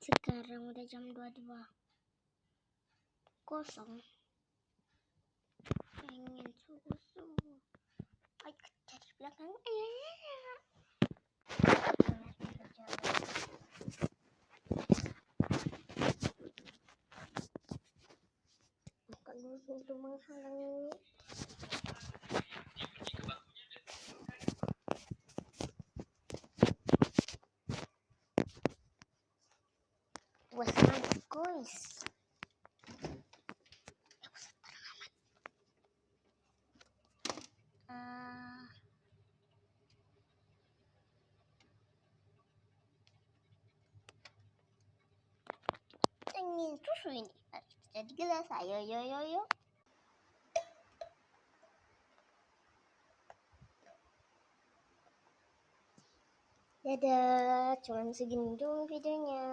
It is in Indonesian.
Sekarang udah jam 22.00. Pengen susu. Ayo dari belakang. Bukan susu itu menghalangi. Puasa guys. Ingin susu ini harus jadi gelas. Ayo. Dadah, cuman segini dulu videonya.